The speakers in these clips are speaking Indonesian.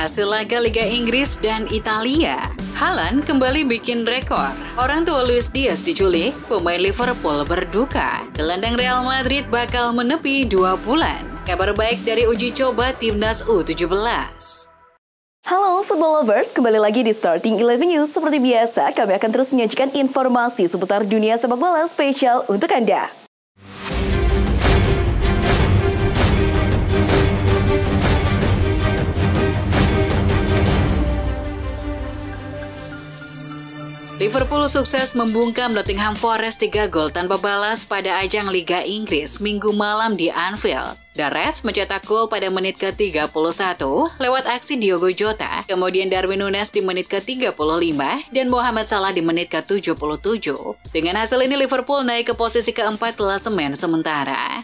Hasil laga Liga Inggris dan Italia. Haaland kembali bikin rekor. Orang tua Luis Diaz diculik, pemain Liverpool berduka. Gelandang Real Madrid bakal menepi 2 bulan. Kabar baik dari uji coba Timnas U17. Halo football lovers, kembali lagi di Starting 11 News. Seperti biasa, kami akan terus menyajikan informasi seputar dunia sepak bola spesial untuk Anda. Liverpool sukses membungkam Nottingham Forest 3 gol tanpa balas pada ajang Liga Inggris Minggu malam di Anfield. The Reds mencetak gol pada menit ke-31 lewat aksi Diogo Jota, kemudian Darwin Núñez di menit ke-35 dan Mohamed Salah di menit ke-77. Dengan hasil ini Liverpool naik ke posisi keempat klasemen sementara.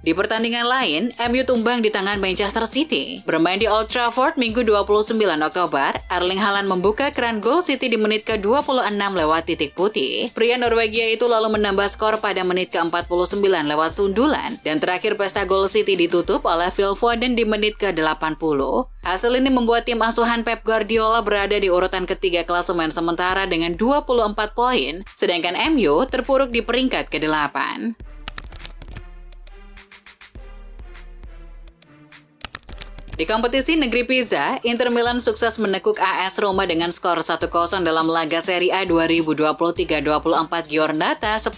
Di pertandingan lain, MU tumbang di tangan Manchester City. Bermain di Old Trafford Minggu 29 Oktober, Erling Haaland membuka keran gol City di menit ke-26 lewat titik putih. Pria Norwegia itu lalu menambah skor pada menit ke-49 lewat sundulan, dan terakhir pesta gol City ditutup oleh Phil Foden di menit ke-80. Hasil ini membuat tim asuhan Pep Guardiola berada di urutan ketiga klasemen sementara dengan 24 poin, sedangkan MU terpuruk di peringkat ke-8. Di kompetisi negeri Pisa, Inter Milan sukses menekuk AS Roma dengan skor 1-0 dalam laga Serie A 2023-24 Giornata 10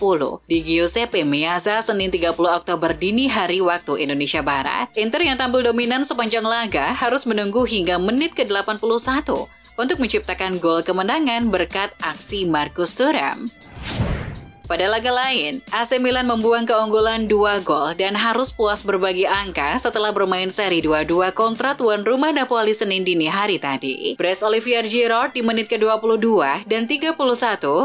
di Giuseppe Meazza Senin 30 Oktober dini hari waktu Indonesia Barat. Inter yang tampil dominan sepanjang laga harus menunggu hingga menit ke-81 untuk menciptakan gol kemenangan berkat aksi Marcus Thuram. Pada laga lain, AC Milan membuang keunggulan 2 gol dan harus puas berbagi angka setelah bermain seri 2-2 kontra tuan rumah Napoli Senin dini hari tadi. Brace Olivier Giroud di menit ke-22 dan 31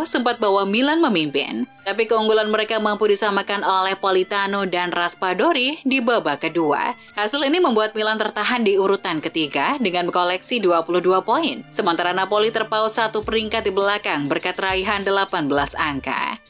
sempat bawa Milan memimpin, tapi keunggulan mereka mampu disamakan oleh Politano dan Raspadori di babak kedua. Hasil ini membuat Milan tertahan di urutan ketiga dengan koleksi 22 poin, sementara Napoli terpaut 1 peringkat di belakang berkat raihan 18 angka.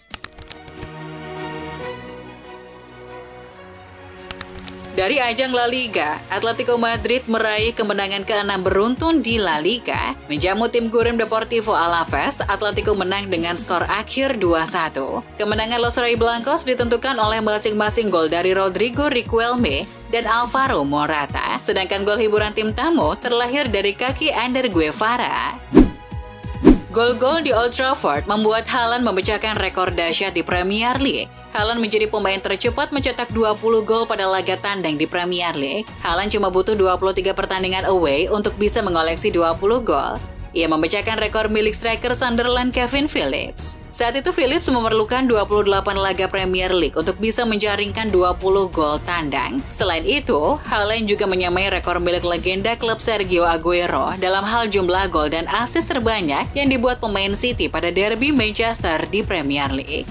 Dari ajang La Liga, Atletico Madrid meraih kemenangan ke-6 beruntun di La Liga. Menjamu tim Gurem Deportivo Alaves, Atletico menang dengan skor akhir 2-1. Kemenangan Los Rojiblancos ditentukan oleh masing-masing gol dari Rodrigo Riquelme dan Alvaro Morata, sedangkan gol hiburan tim tamu terlahir dari kaki Ander Guevara. Gol-gol di Old Trafford membuat Haaland memecahkan rekor dahsyat di Premier League. Haaland menjadi pemain tercepat mencetak 20 gol pada laga tandang di Premier League. Haaland cuma butuh 23 pertandingan away untuk bisa mengoleksi 20 gol. Ia memecahkan rekor milik striker Sunderland Kevin Phillips. Saat itu Phillips memerlukan 28 laga Premier League untuk bisa menjaringkan 20 gol tandang. Selain itu, Haaland juga menyamai rekor milik legenda klub Sergio Aguero dalam hal jumlah gol dan assist terbanyak yang dibuat pemain City pada derby Manchester di Premier League.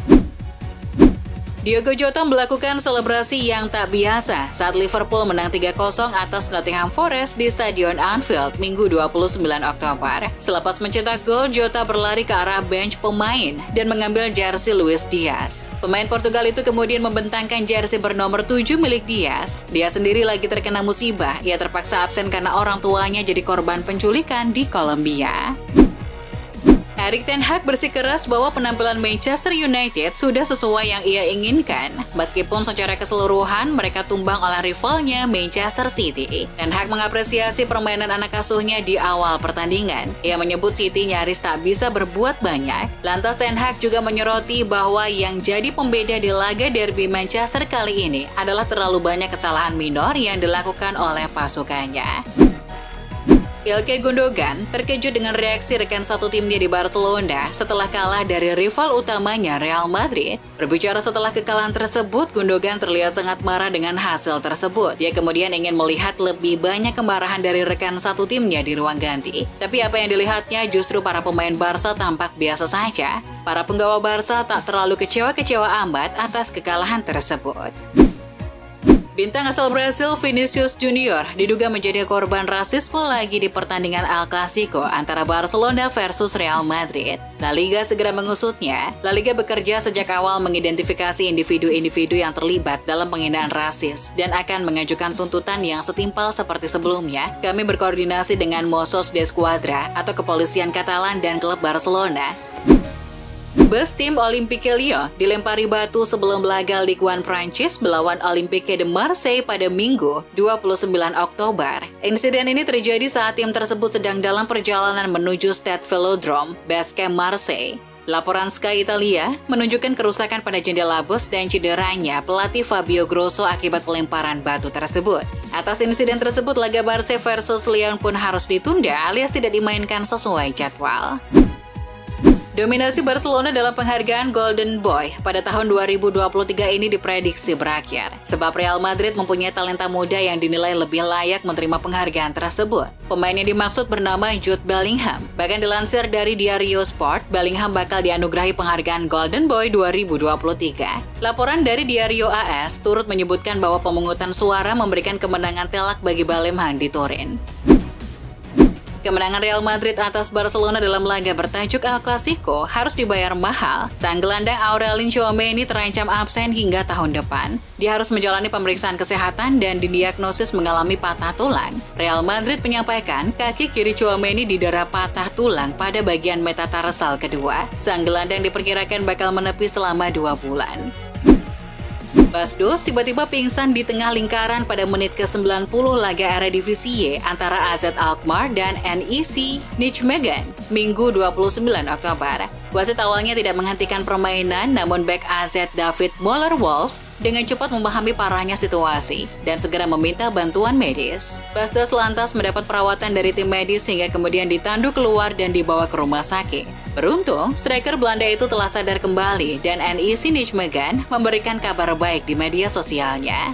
Diogo Jota melakukan selebrasi yang tak biasa saat Liverpool menang 3-0 atas Nottingham Forest di Stadion Anfield Minggu 29 Oktober. Selepas mencetak gol, Jota berlari ke arah bench pemain dan mengambil jersey Luis Diaz. Pemain Portugal itu kemudian membentangkan jersey bernomor 7 milik Diaz. Dia sendiri lagi terkena musibah, ia terpaksa absen karena orang tuanya jadi korban penculikan di Kolombia. Erik ten Hag bersikeras bahwa penampilan Manchester United sudah sesuai yang ia inginkan. Meskipun secara keseluruhan mereka tumbang oleh rivalnya Manchester City. Ten Hag mengapresiasi permainan anak asuhnya di awal pertandingan. Ia menyebut City nyaris tak bisa berbuat banyak. Lantas Ten Hag juga menyoroti bahwa yang jadi pembeda di laga derby Manchester kali ini adalah terlalu banyak kesalahan minor yang dilakukan oleh pasukannya. Ilkay Gundogan terkejut dengan reaksi rekan satu timnya di Barcelona setelah kalah dari rival utamanya Real Madrid. Berbicara setelah kekalahan tersebut, Gundogan terlihat sangat marah dengan hasil tersebut. Dia kemudian ingin melihat lebih banyak kemarahan dari rekan satu timnya di ruang ganti. Tapi apa yang dilihatnya justru para pemain Barca tampak biasa saja. Para penggawa Barca tak terlalu kecewa-kecewa amat atas kekalahan tersebut. Bintang asal Brasil Vinicius Junior diduga menjadi korban rasisme lagi di pertandingan El Clasico antara Barcelona versus Real Madrid. La Liga segera mengusutnya. La Liga bekerja sejak awal mengidentifikasi individu-individu yang terlibat dalam penghinaan rasis dan akan mengajukan tuntutan yang setimpal seperti sebelumnya. Kami berkoordinasi dengan Mossos d'Esquadra atau kepolisian Katalan dan klub Barcelona. Bus tim Olympique Lyon dilempari batu sebelum laga Ligue 1 Prancis melawan Olympique de Marseille pada Minggu, 29 Oktober. Insiden ini terjadi saat tim tersebut sedang dalam perjalanan menuju Stade Velodrome, base camp Marseille. Laporan Sky Italia menunjukkan kerusakan pada jendela bus dan cederanya pelatih Fabio Grosso akibat pelemparan batu tersebut. Atas insiden tersebut, laga Marseille versus Lyon pun harus ditunda alias tidak dimainkan sesuai jadwal. Dominasi Barcelona dalam penghargaan Golden Boy pada tahun 2023 ini diprediksi berakhir, sebab Real Madrid mempunyai talenta muda yang dinilai lebih layak menerima penghargaan tersebut. Pemain yang dimaksud bernama Jude Bellingham. Bahkan dilansir dari Diario Sport, Bellingham bakal dianugerahi penghargaan Golden Boy 2023. Laporan dari Diario AS turut menyebutkan bahwa pemungutan suara memberikan kemenangan telak bagi Bellingham di Turin. Kemenangan Real Madrid atas Barcelona dalam laga bertajuk El Clasico harus dibayar mahal. Sang gelandang Aurelien Tchouaméni terancam absen hingga tahun depan. Dia harus menjalani pemeriksaan kesehatan dan didiagnosis mengalami patah tulang. Real Madrid menyampaikan kaki kiri Tchouaméni didera patah tulang pada bagian metatarsal kedua. Sang gelandang diperkirakan bakal menepi selama 2 bulan. Basdos tiba-tiba pingsan di tengah lingkaran pada menit ke-90 laga Eredivisie antara AZ Alkmaar dan NEC Nijmegen, Minggu 29 Oktober. Wasit awalnya tidak menghentikan permainan, namun bek AZ David Moller-Wolf dengan cepat memahami parahnya situasi dan segera meminta bantuan medis. Basdos lantas mendapat perawatan dari tim medis hingga kemudian ditandu keluar dan dibawa ke rumah sakit. Beruntung, striker Belanda itu telah sadar kembali dan NEC Nijmegen memberikan kabar baik di media sosialnya.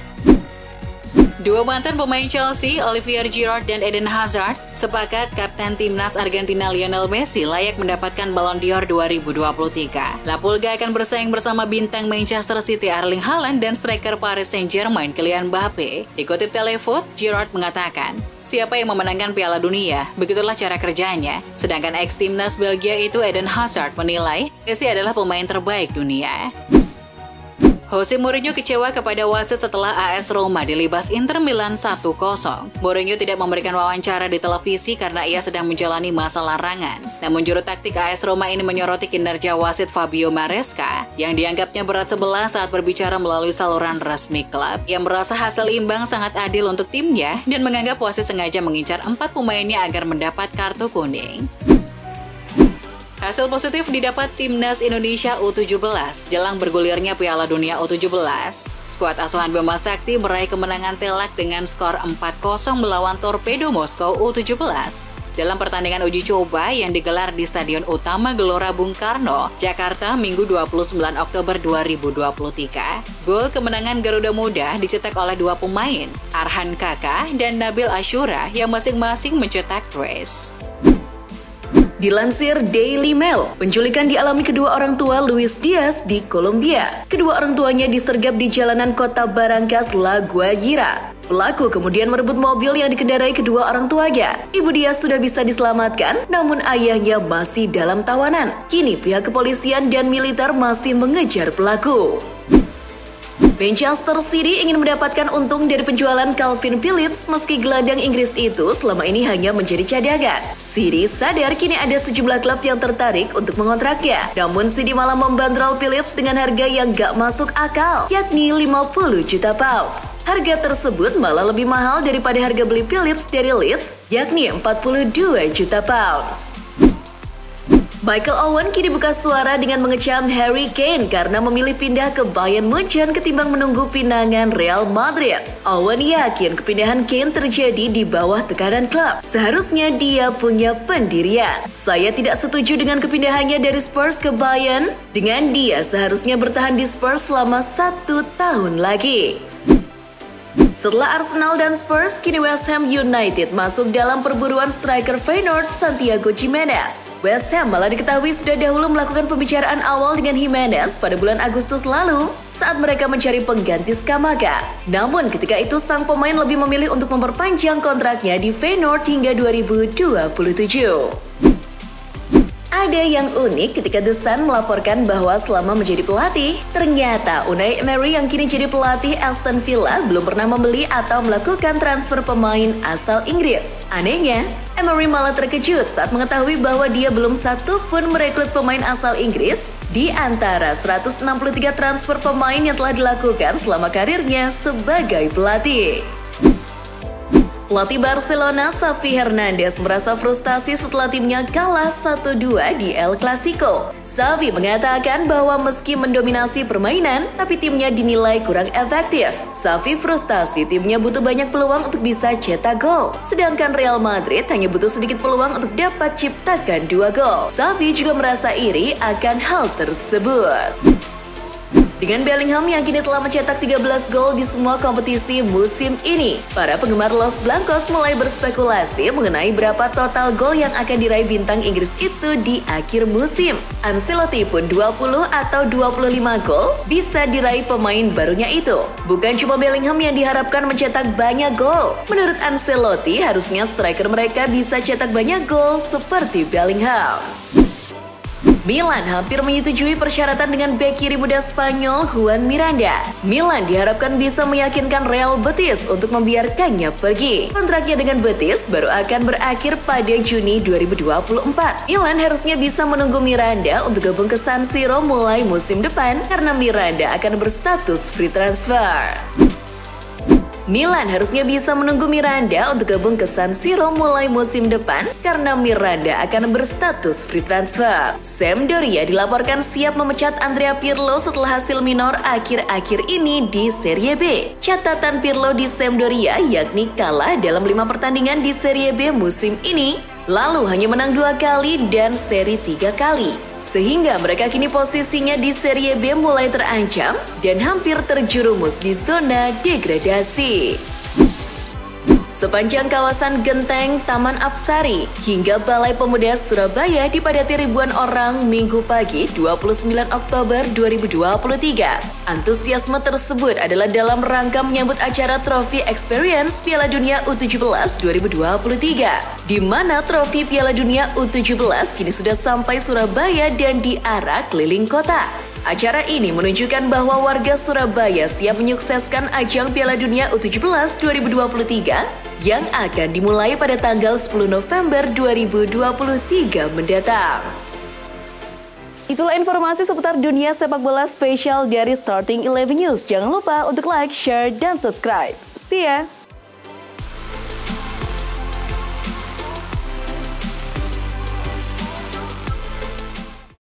Dua mantan pemain Chelsea, Olivier Giroud dan Eden Hazard, sepakat Kapten Timnas Argentina Lionel Messi layak mendapatkan Ballon d'Or 2023. La Pulga akan bersaing bersama bintang Manchester City Erling Haaland dan striker Paris Saint-Germain Kylian Mbappe. Dikutip Telefoot, Giroud mengatakan, siapa yang memenangkan Piala Dunia, begitulah cara kerjanya. Sedangkan ex-timnas Belgia itu Eden Hazard menilai Messi adalah pemain terbaik dunia. Jose Mourinho kecewa kepada wasit setelah AS Roma dilibas Inter Milan 1-0. Mourinho tidak memberikan wawancara di televisi karena ia sedang menjalani masa larangan. Namun juru taktik AS Roma ini menyoroti kinerja wasit Fabio Maresca yang dianggapnya berat sebelah saat berbicara melalui saluran resmi klub. Ia merasa hasil imbang sangat adil untuk timnya dan menganggap wasit sengaja mengincar 4 pemainnya agar mendapat kartu kuning. Hasil positif didapat Timnas Indonesia U17 jelang bergulirnya Piala Dunia U17. Skuad asuhan Bima Sakti meraih kemenangan telak dengan skor 4-0 melawan Torpedo Moskow U17 dalam pertandingan uji coba yang digelar di Stadion Utama Gelora Bung Karno, Jakarta, Minggu 29 Oktober 2023. Gol kemenangan Garuda Muda dicetak oleh 2 pemain, Arhan Kaka dan Nabil Ashura yang masing-masing mencetak brace. Dilansir Daily Mail, penculikan dialami kedua orang tua Luis Diaz di Kolombia. Kedua orang tuanya disergap di jalanan kota Barrancas, La Guajira. Pelaku kemudian merebut mobil yang dikendarai kedua orang tuanya. Ibu Diaz sudah bisa diselamatkan, namun ayahnya masih dalam tawanan. Kini pihak kepolisian dan militer masih mengejar pelaku. Manchester City ingin mendapatkan untung dari penjualan Calvin Phillips meski gelandang Inggris itu selama ini hanya menjadi cadangan. City sadar kini ada sejumlah klub yang tertarik untuk mengontraknya. Namun City malah membandrol Phillips dengan harga yang gak masuk akal, yakni 50 juta pounds. Harga tersebut malah lebih mahal daripada harga beli Phillips dari Leeds, yakni 42 juta pounds. Michael Owen kini buka suara dengan mengecam Harry Kane karena memilih pindah ke Bayern Munchen ketimbang menunggu pinangan Real Madrid. Owen yakin kepindahan Kane terjadi di bawah tekanan klub. Seharusnya dia punya pendirian. Saya tidak setuju dengan kepindahannya dari Spurs ke Bayern. Dengan dia seharusnya bertahan di Spurs selama 1 tahun lagi. Setelah Arsenal dan Spurs, kini West Ham United masuk dalam perburuan striker Feyenoord Santiago Gimenez. West Ham malah diketahui sudah dahulu melakukan pembicaraan awal dengan Gimenez pada bulan Agustus lalu saat mereka mencari pengganti Scamacca. Namun ketika itu sang pemain lebih memilih untuk memperpanjang kontraknya di Feyenoord hingga 2027. Ada yang unik ketika The Sun melaporkan bahwa selama menjadi pelatih, ternyata Unai Emery yang kini jadi pelatih Aston Villa belum pernah membeli atau melakukan transfer pemain asal Inggris. Anehnya, Emery malah terkejut saat mengetahui bahwa dia belum satu pun merekrut pemain asal Inggris di antara 163 transfer pemain yang telah dilakukan selama karirnya sebagai pelatih. Pelatih Barcelona Xavi Hernandez merasa frustasi setelah timnya kalah 1-2 di El Clasico. Xavi mengatakan bahwa meski mendominasi permainan, tapi timnya dinilai kurang efektif. Xavi frustasi timnya butuh banyak peluang untuk bisa cetak gol, sedangkan Real Madrid hanya butuh sedikit peluang untuk dapat ciptakan 2 gol. Xavi juga merasa iri akan hal tersebut. Dengan Bellingham yang kini telah mencetak 13 gol di semua kompetisi musim ini, para penggemar Los Blancos mulai berspekulasi mengenai berapa total gol yang akan diraih bintang Inggris itu di akhir musim. Ancelotti pun 20 atau 25 gol bisa diraih pemain barunya itu. Bukan cuma Bellingham yang diharapkan mencetak banyak gol. Menurut Ancelotti, harusnya striker mereka bisa cetak banyak gol seperti Bellingham. Milan hampir menyetujui persyaratan dengan bek kiri muda Spanyol Juan Miranda. Milan diharapkan bisa meyakinkan Real Betis untuk membiarkannya pergi. Kontraknya dengan Betis baru akan berakhir pada Juni 2024. Milan harusnya bisa menunggu Miranda untuk gabung ke San Siro mulai musim depan karena Miranda akan berstatus free transfer. Milan harusnya bisa menunggu Miranda untuk gabung ke San Siro mulai musim depan karena Miranda akan berstatus free transfer. Sampdoria dilaporkan siap memecat Andrea Pirlo setelah hasil minor akhir-akhir ini di Serie B. Catatan Pirlo di Sampdoria yakni kalah dalam 5 pertandingan di Serie B musim ini, lalu hanya menang 2 kali dan seri 3 kali. Sehingga mereka kini posisinya di Serie B mulai terancam dan hampir terjerumus di zona degradasi. Sepanjang kawasan Genteng, Taman Apsari, hingga Balai Pemuda Surabaya dipadati ribuan orang Minggu pagi 29 Oktober 2023. Antusiasme tersebut adalah dalam rangka menyambut acara Trofi Experience Piala Dunia U17 2023, di mana trofi Piala Dunia U17 kini sudah sampai Surabaya dan diarak keliling kota. Acara ini menunjukkan bahwa warga Surabaya siap menyukseskan ajang Piala Dunia U17 2023 yang akan dimulai pada tanggal 10 November 2023 mendatang. Itulah informasi seputar dunia sepak bola spesial dari Starting 11 News. Jangan lupa untuk like, share, dan subscribe. See ya!